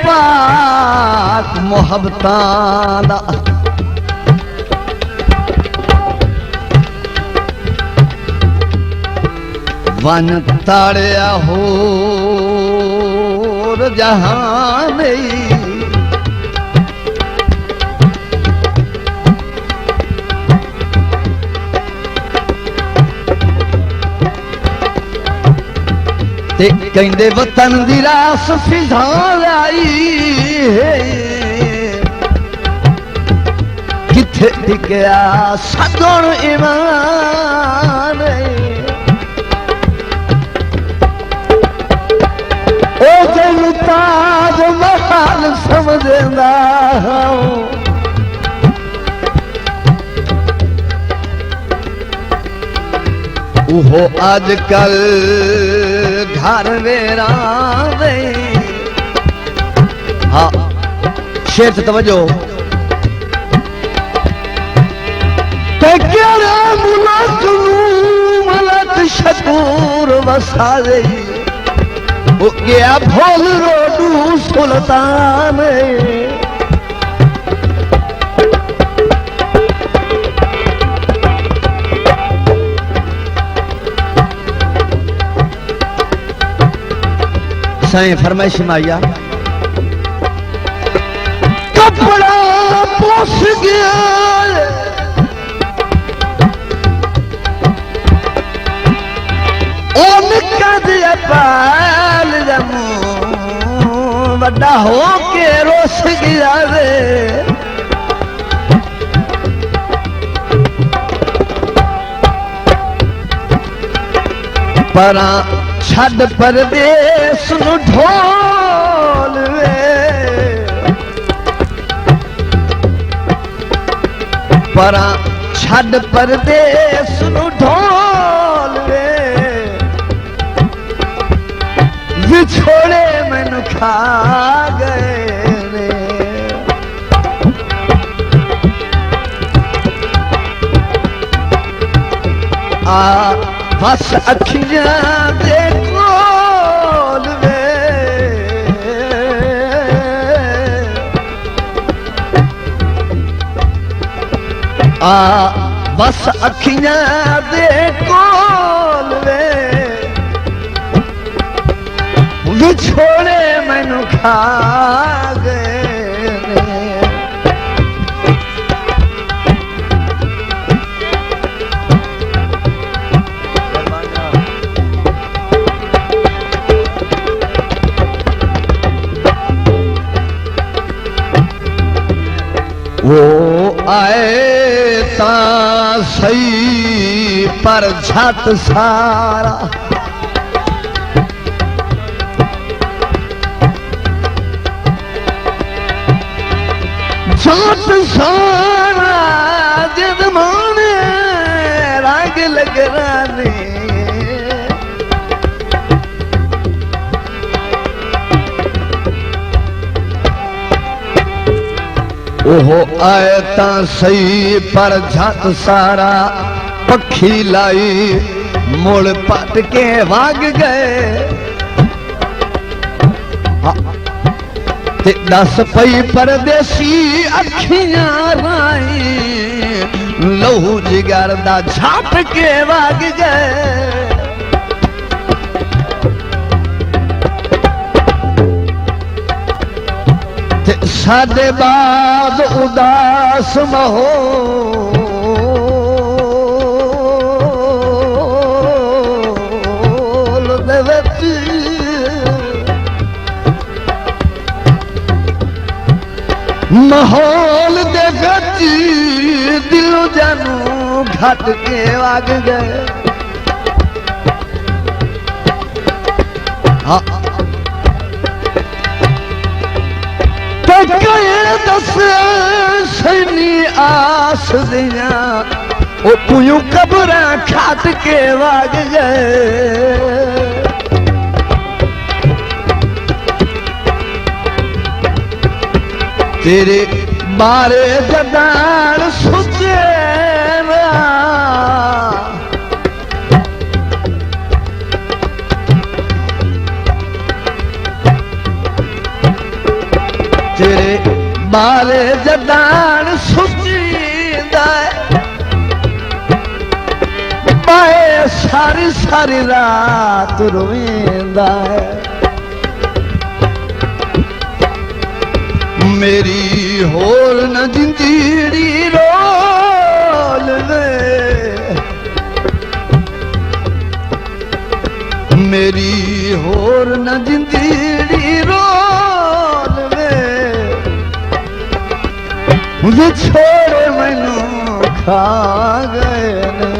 पाक मुहब्बतां दा वन ताड़िया होर जहां नहीं ते कहंदे वतन दी रास फिजा लाई किथे टिकया सगुण ईमान ओ जन ताज महल समझदा ओहो आजकल घर वेरा दे। हाँ शेर से तवज्जो मुल्क मलक शकूर वसा दे वो गया भोल रोडू सुल्तान साईं फरमाइश माया कपड़ा पोस गया ओ निका दिया पाल जमू वड्डा हो के रोस गया रे परा छड़ परदेस नु ढोल वे परा छड़ परदेस नु ढोल वे विछोड़े मैनू खा गए रे आ बस अखियां दे कोल वे आ बस अखियां दे कोल वे विछोड़े मैनू खा गए वो आए ता सही पर झट सारा झट सारा जिद माने रंग लगराने ओहो आए ता सही पर झट सारा पखी लाई मुड़ पट के भाग गए ते दस पई परदेसी अखियां राई लहू जिगर दा झट के भाग गए साडे बाद उदास माहौल दे विच माहौल दे विच दिल जानू घट के वग गए हाँ दस सैनी आस दिया ओ पुयू कबरा खाट के वग गए तेरे बारे जदान सुचे बारे जदान सुचींदा पाए सारी सारी रात रोईंदा मेरी होर न जिंदड़ी रोल वे मेरी होर न जिंदड़ी रोल वे मुझे छोड़े मैनू खा गए ने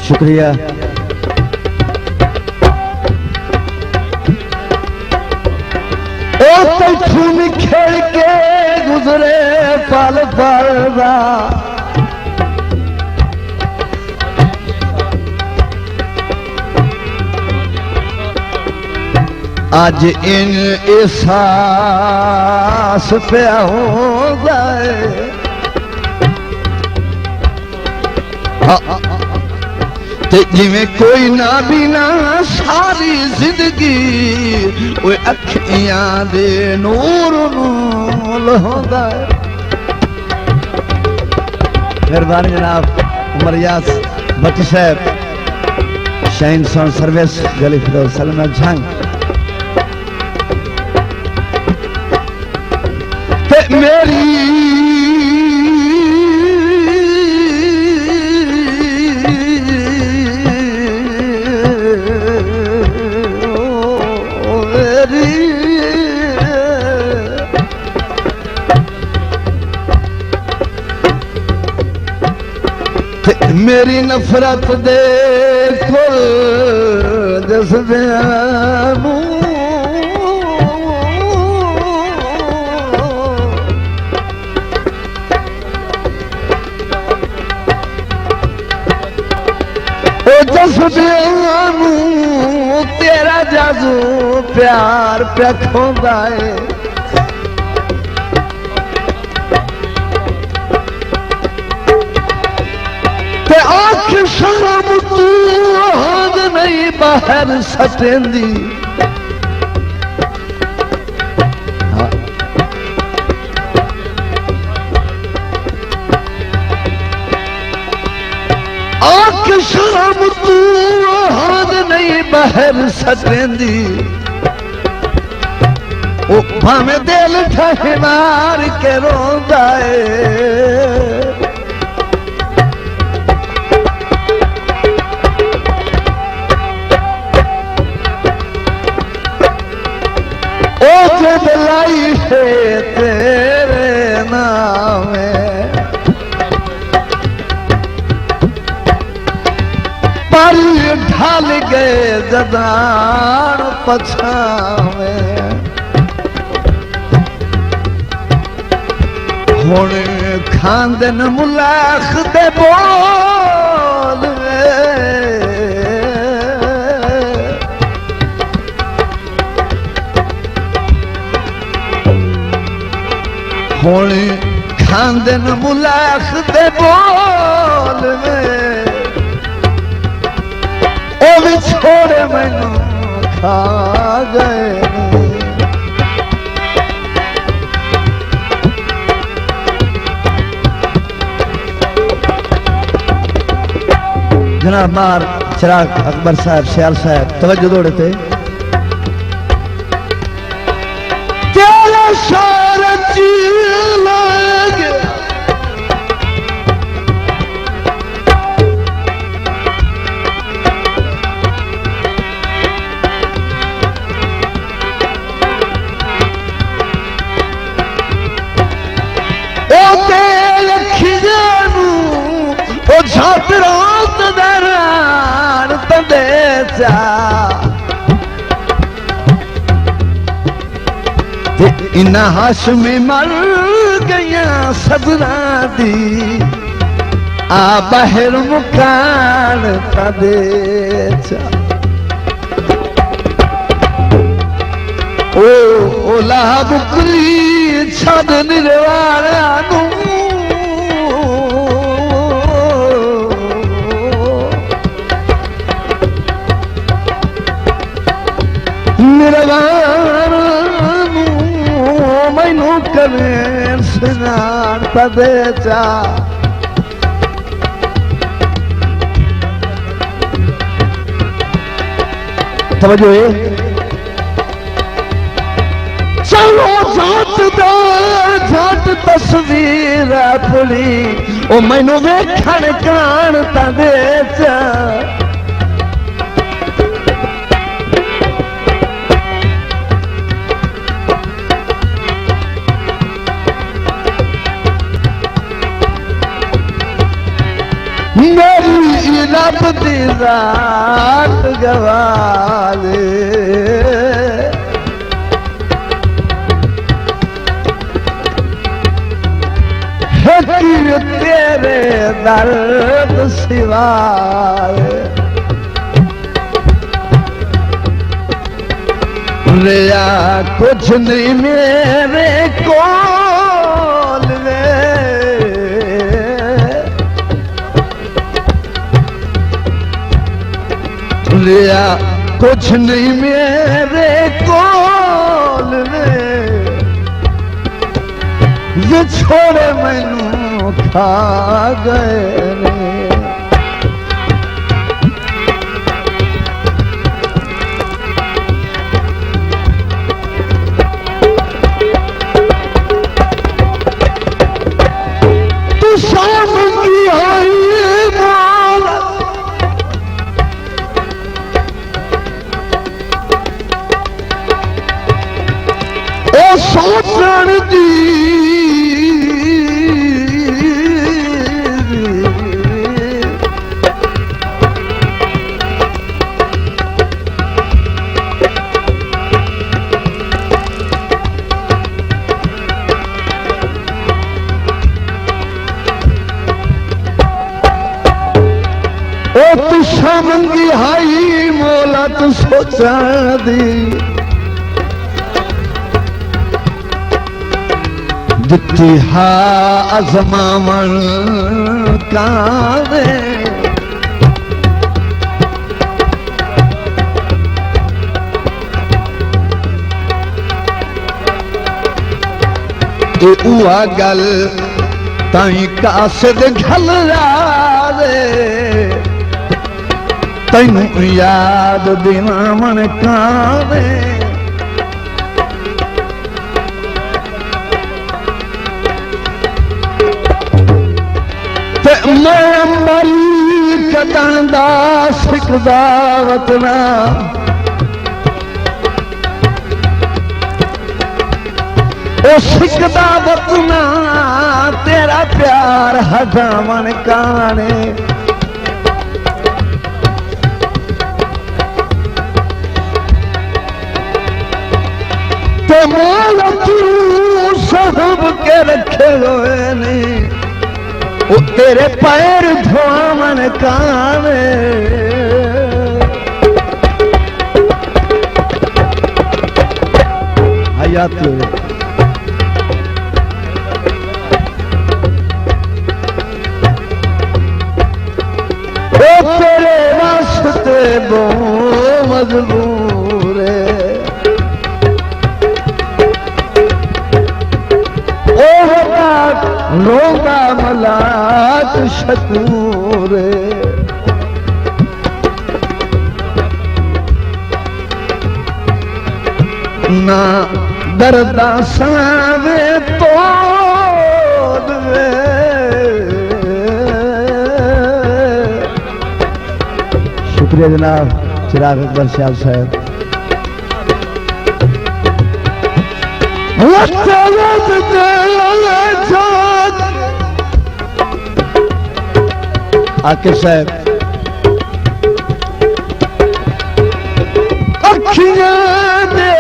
शुक्रिया। ओ तैथू खेल के गुजरे पल पलदा आज इन एहसास पिया होंदा ते जिवें कोई ना बिना सारी जिंदगी वो अखियां दे नूर नूल होंदा है। मेहरबानी जनाब उमर यास भट्टी साहब शाइन साउंड सर्विस गली फिरोज सलमा झंग ते मेरी मेरी नफरत दे कुल जज्बियां जज्बियां तेरा जादू प्यार प्या खोंदा है आख शर्म तू हद नहीं बाहर सटेंदी आख शर्म तू हद नहीं बाहर सटेंदी ओ भावे दिल ठहे मार के रोंदा है दिलाई है तेरे नाम पर ढाल गए जदान पछावे हुण खांदन मुलाख दे बोल हुण खांदन मुलाख दे बोल में ओ भी छोड़े मैनू खा गए जनाब मार चिराग अकबर साहब सियाल साहब तवज्जो दौड़े थे इन्ना हाशमी मर गया सदरा दी आ बाहर मुकान तदे ओ ओला बुकली छद निर्वाणा निर्वाण मैनू करे स्नान तदे चा समझो चलो जात तस्वीर अपनी ओ मैनू वेखण कान तदे चा मेरी रब दी रात गवाले तेरे दर्द सिवाए रिया कुछ नहीं मेरे कोल रिया कुछ नहीं मेरे कोल ये छोड़े मैनू खा गए तू शाम की आई माला ओ सोचण दी तू शामंगी हाई मोला तू सोचा दी दिती हा अजमावन काने ए उआ गल ताई कासद घल रे तैनू याद दिवावन कावे ते मैं मरी कतन दा सिकदा वतना ओ सिकदा वतना तेरा प्यार हजावन काने ते मोल तू सब के रखे हुए नहीं वो तेरे पैर धोवन काने हयात ओ तेरे वास्ते बो मजबूर रोगा मलाक शकूर ना दर्दा सावे तो शुक्रिया जनाब चिराग अकबर साहब साहब आकिब साहब अखियां दे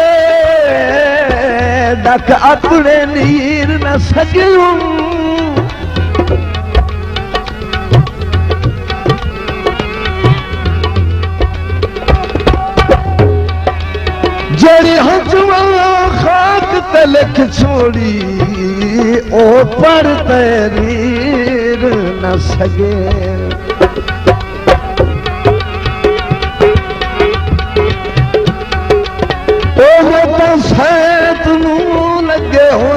डक अपने नीर न सजूं जड़ी हजमा खाक तलक छोड़ी ओ पर तहरीर न सगे ओ तो सैत नू लगे हो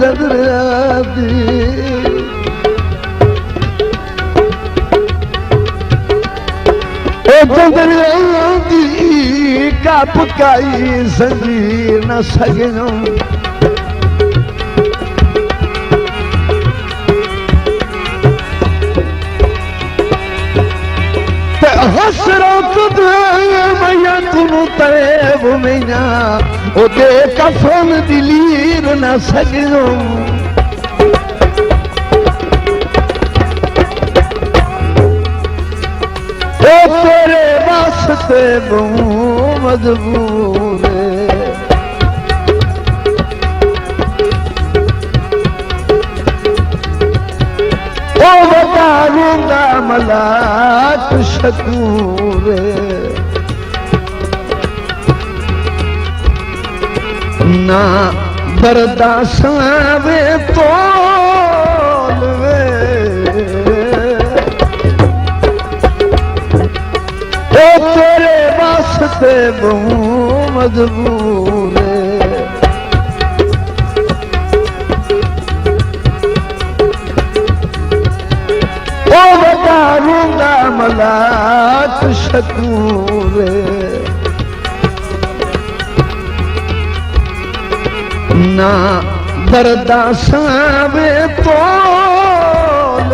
जदरादी ओ जदरादी का पकाई जंजीर न सगनो हसरत मैया तुनु तरेब मैया ओ दे कफन दिलीर न सगनो ओ तेरे वास्ते बहु मजबूर ओ बताऊंगा मलाक शकूर ना बर्दाश्त तोल ओ तेरे वास्ते बहु मजबूर ओ बताऊंगा मलाक शकूर ना बर्दाश्त तोल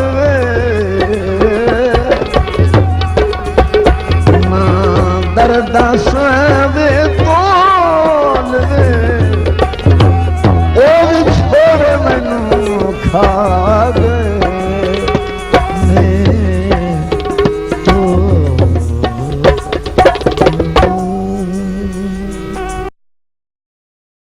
ना बर्दाश्त